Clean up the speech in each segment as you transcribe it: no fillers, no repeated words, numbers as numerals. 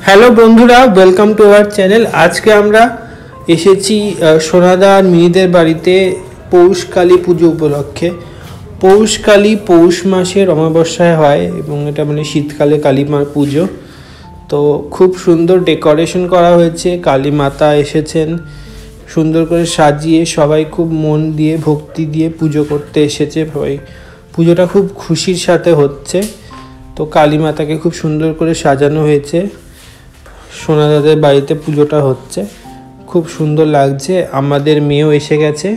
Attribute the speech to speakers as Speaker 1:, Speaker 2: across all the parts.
Speaker 1: Hello বন্ধুরা, welcome to our channel. আজকে আমরা এসেছি সোনাদা আর মিনিদের বাড়িতে পৌষকালী পুজো উপলক্ষে। পৌষকালী পৌষ মাসের অমাবস্যায় হয় এবং এটা মানে শীতকালে কালী মার পুজো। তো খুব সুন্দর ডেকোরেশন করা হয়েছে, কালী মাতা এসেছেন সুন্দর করে সাজিয়ে, সবাই খুব মন দিয়ে ভক্তি দিয়ে পুজো করতে এসেছে। সবাই পুজোটা খুব খুশির সাথে হচ্ছে। তো কালী মাতাকে খুব সুন্দর করে সাজানো হয়েছে। সোনাদাদের বাড়িতে পুজোটা হচ্ছে, খুব সুন্দর লাগছে। আমাদের মেয়েও এসে গেছে।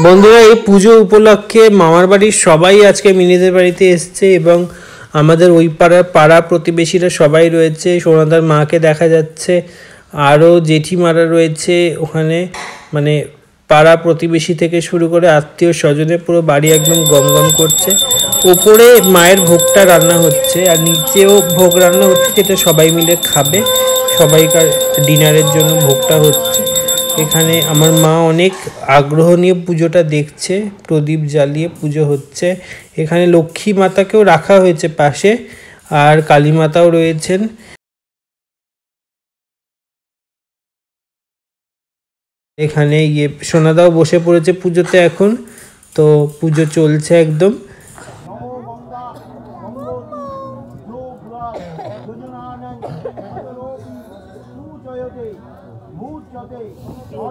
Speaker 1: বন্ধুরা, এই পুজো উপলক্ষে মামার বাড়ির সবাই আজকে মিনিদের বাড়িতে এসছে এবং আমাদের ওই পাড়া প্রতিবেশীরা সবাই রয়েছে। সোনাদার মাকে দেখা যাচ্ছে, আরও জেঠিমারা রয়েছে ওখানে। মানে পাড়া প্রতিবেশী থেকে শুরু করে আত্মীয় স্বজনে পুরো বাড়ি একদম গমগম করছে। ওপরে মায়ের ভোগটা রান্না হচ্ছে আর নিচেও ভোগ রান্না হচ্ছে, যেটা সবাই মিলে খাবে। সবাইকার ডিনারের জন্য ভোগটা হচ্ছে। এখানে আমার মা অনেক আগ্রহ নিয়ে পুজোটা দেখছে। প্রদীপ জ্বালিয়ে পুজো হচ্ছে। এখানে লক্ষ্মী মাতাকেও রাখা হয়েছে পাশে, আর কালী মাতাও রয়েছেন। এখানে সোনাদাও বসে পড়েছে পুজোতে এখন। তো পুজো চলছে একদম।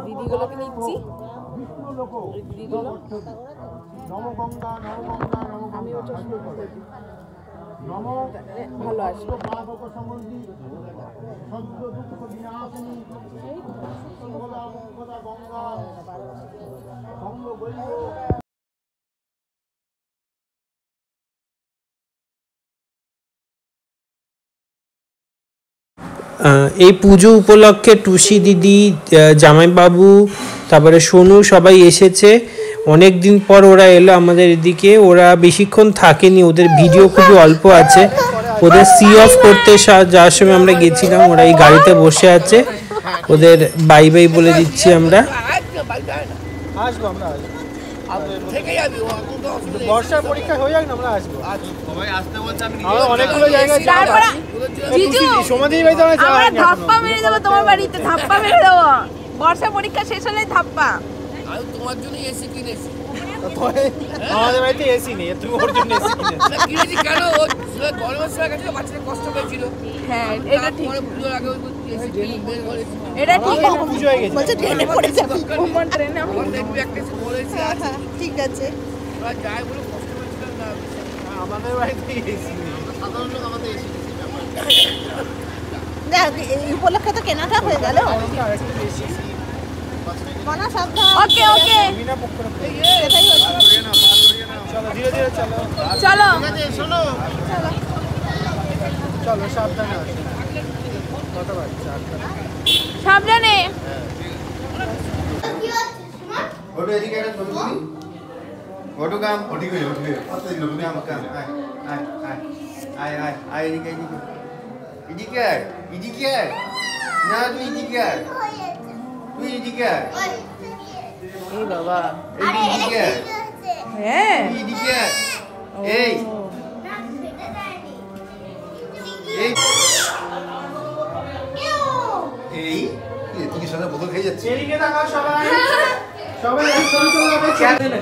Speaker 2: দিদিগুলোকে নিচ্ছি, আমি ওটা ভালো আসবে।
Speaker 1: এই পুজো উপলক্ষে টুসি দিদি, জামাইবাবু, তারপরে সোনু সবাই এসেছে। অনেক দিন পর ওরা এলো আমাদের এদিকে। ওরা বেশিক্ষণ থাকেনি, ওদের ভিডিও খুবই অল্প আছে। ওদের সি অফ করতে যাওয়ার সময় আমরা গেছিলাম, ওরা এই গাড়িতে বসে আছে। ওদের বাই বাই বলে দিচ্ছি আমরা।
Speaker 3: বর্ষার পরীক্ষা হয়ে যাক না, আমরা আসবো। সবাই আসতে বলছে, আমি অনেকগুলো জায়গায় সমাধির বাড়িতে আমরা
Speaker 2: ধাপ্পা মেরে দেবো, তোমার বাড়িতে ধাপ্পা মেরে দেবো। বর্ষা পরীক্ষা শেষ হলে ধাপ্পা।
Speaker 4: আমি তোমার জন্য এসি কিনেছি।
Speaker 3: আমাদের বাড়িতে এসি নেই, তুমি ওর জন্য এসি
Speaker 4: কিনেছি কেন? ও গরমের সময় গেছিল, বাচ্চাদের কষ্ট পেয়েছিল।
Speaker 2: হ্যাঁ, এটা ঠিক।
Speaker 4: পুজোর আগে
Speaker 2: এটা ঠিক।
Speaker 3: পুজো হয়ে গেছে,
Speaker 2: বলছে ট্রেনে পড়ে যাবো। কোন ট্রেনে?
Speaker 4: আমার দেখবি একটা এসে বলেছে।
Speaker 2: ঠিক আছে।
Speaker 4: আর যাই বলে কষ্ট পেয়েছিলাম না।
Speaker 3: আমাদের বাড়িতে এসি নেই, সাধারণত আমাদের এসি নেই।
Speaker 2: এই উপলক্ষে তো কেনাটা হয়ে গেল। ওকে ওকে, সেটাই হচ্ছে।
Speaker 3: চলো ধীরে ধীরে চলো,
Speaker 2: চলো
Speaker 3: শোনো, চলো সাবধানে আসো। কত বাচ্চা?
Speaker 2: সাবধানে।
Speaker 5: ওটো এদিকে একটা ছবি তুলি। ওটো কাম, ওটি কই, ওটি কই। আস্তে দিন, তুমি আমাকে আয়, আয়, আয়, আয়, আয় এদিকে, এদিকে। এদিকে আয়, এদিকে আয়। না তুই এদিকে আয়। তুই এদিকে আয়।
Speaker 2: এই বাবা।
Speaker 5: এদিকে আয়।
Speaker 2: হ্যাঁ।
Speaker 5: তুই এদিকে আয়। এই। এই। এই। তুই কি সাথে বোতল খেয়ে যাচ্ছিস?
Speaker 3: এদিকে তাকাও সবাই, সবাই একসাথে চলে যাবে।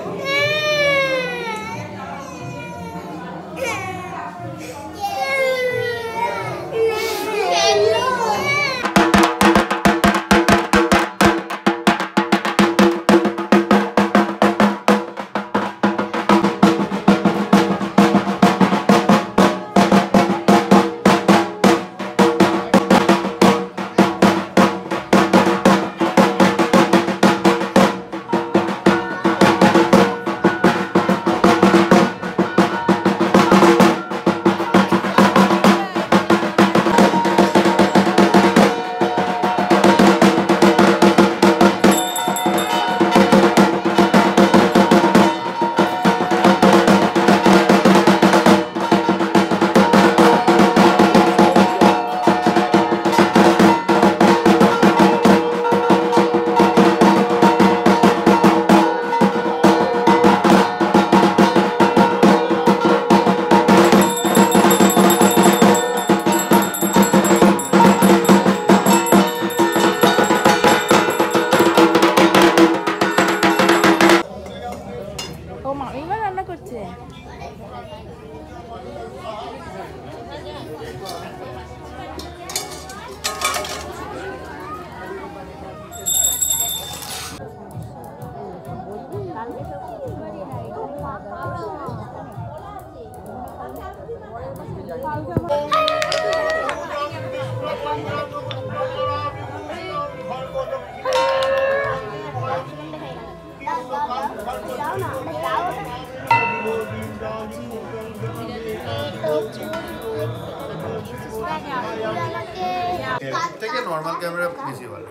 Speaker 5: থেকে নরমাল ক্যামেরা বেশি ভালো।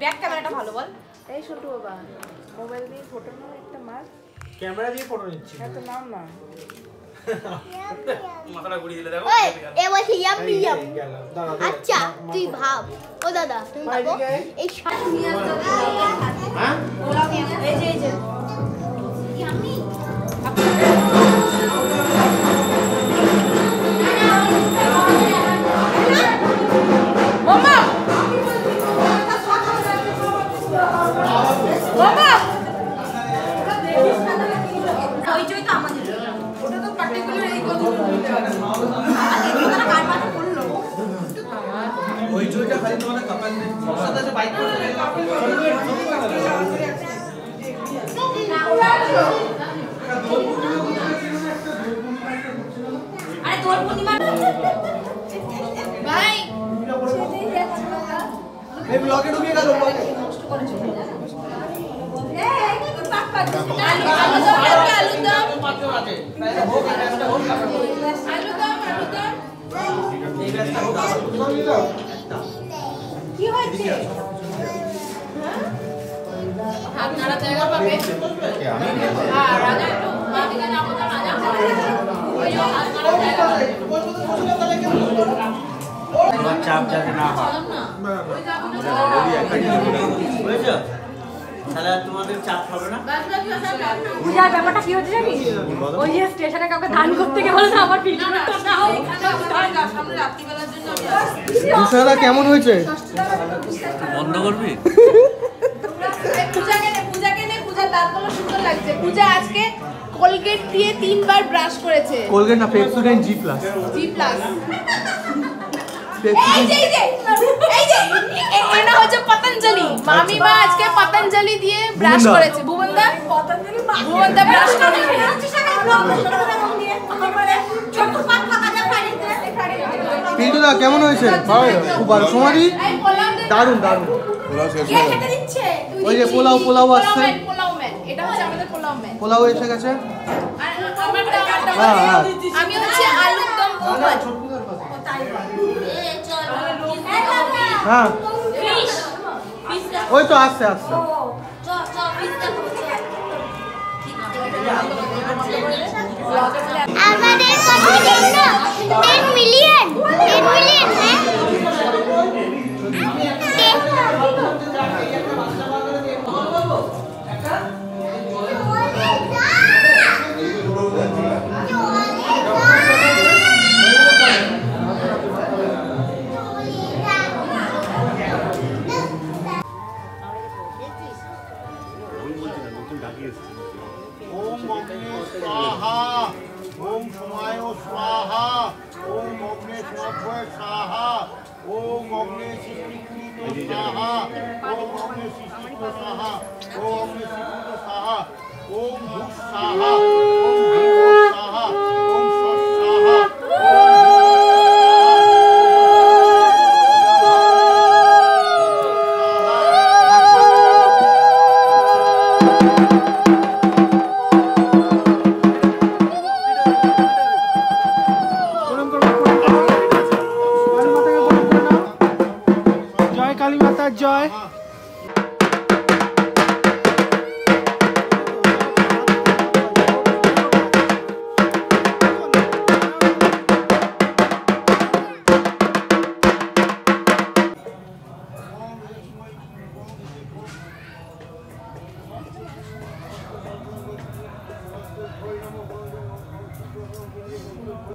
Speaker 2: ব্যাক ক্যামেরাটা ভালো বল। এই ছোটু বাবা মোবাইল দিয়ে ফটো নাও একটা মার।
Speaker 1: ক্যামেরা দিয়ে ফটো নিচ্ছি।
Speaker 2: এত নাম না।
Speaker 1: মাথাটা ঘুরিয়ে দিলে দেখো।
Speaker 6: ওই এ বলছি ইয়াম্মি ইয়াম।
Speaker 1: দাঁড়া
Speaker 6: আচ্ছা তুই ভাব। ও দাদা তুমি ভাবো এই শট নিয়ে আসতে
Speaker 1: হ্যাঁ
Speaker 6: এই যে ইয়াম্মি
Speaker 2: মামা মামা
Speaker 6: ওই জয় তো আমাদের ওটা তো পার্টিকুলার এই কথা বলতে হবে আগে তোরা কার পাতা পড়লো
Speaker 1: ওই জয়টা খালি তোমাদের কাপাল সাথে সাথে বাইক করে
Speaker 6: আরে তোর পূর্ণিমা ভাই
Speaker 3: এই ব্লগে ঢুকে গেল ব্লগে
Speaker 2: কি হয়েছে? হাত নাড়া জায়গা পাবে। হ্যাঁ রাজা একটু বাদিকে নামো তো রাজা। ওই যে হাত নাড়া জায়গা পাবে।
Speaker 5: চাপ যাতে না হয়। বুঝেছো? তাহলে তোমাদের চাপ হবে না।
Speaker 6: পূজার ব্যাপারটা কি হচ্ছে জানিস ওই যে স্টেশনে কাউকে দান করতে গেলে না আমার ফিল্টারটা না হয়
Speaker 2: সামনে রাত্রিবেলার জন্য
Speaker 3: দুশোটা কেমন হয়েছে?
Speaker 5: বন্ধ করবি?
Speaker 2: পূজাকে নে পূজার দাঁতগুলো সুন্দর লাগছে। পূজা আজকে কোলগেট দিয়ে 3 বার ব্রাশ করেছে।
Speaker 3: কোলগেট না Pepsodent G plus.
Speaker 2: G plus. এটা হচ্ছে পতঞ্জলি। মামিমা আজকে পতঞ্জলি দিয়ে ব্রাশ করেছে। ভুবনদা ব্রাশ করেছে।
Speaker 3: পিন্টুদা কেমন হয়েছে? ভালো খুব ভালো সমাধি দারুণ দারুণ। ওই যে পোলাও আসছে।
Speaker 2: এটা হচ্ছে আমাদের পোলাও ম্যান।
Speaker 3: পোলাও এসে গেছে।
Speaker 2: আমি হচ্ছে আলুর দম ওভার।
Speaker 3: হ্যাঁ ওই তো আসছে আসছে।
Speaker 6: আমাদের কত জন্য 10 মিলিয়ন হ্যাঁ
Speaker 7: ओम अग्ने स्वाहा ओम समाय स्वाहा ओम अग्ने स्वाहा स्वाहा ओम अग्ने शिष्टिकृत स्वाहा ओम अग्ने शिष्टिकृत स्वाहा ओम अग्ने शिष्टिकृत स्वाहा ओम भूत स्वाहा ओम भीम स्वाहा ओम स्व स्वाहा
Speaker 3: জয় কালী মাতার জয়।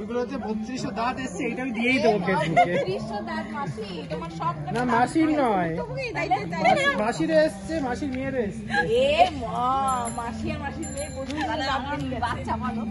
Speaker 3: এগুলোতে 32টা দাঁত এসছে, এটা আমি দিয়েই দেবো ফেসবুকে।
Speaker 2: 30 দাঁত মাসি তোমার সব
Speaker 3: না মাসির নয়, মাসির এসছে, মাসির মেয়ের এসছে।
Speaker 2: এ মা মাসি আর মাসির মেয়ে বসে বাচ্চা ভালো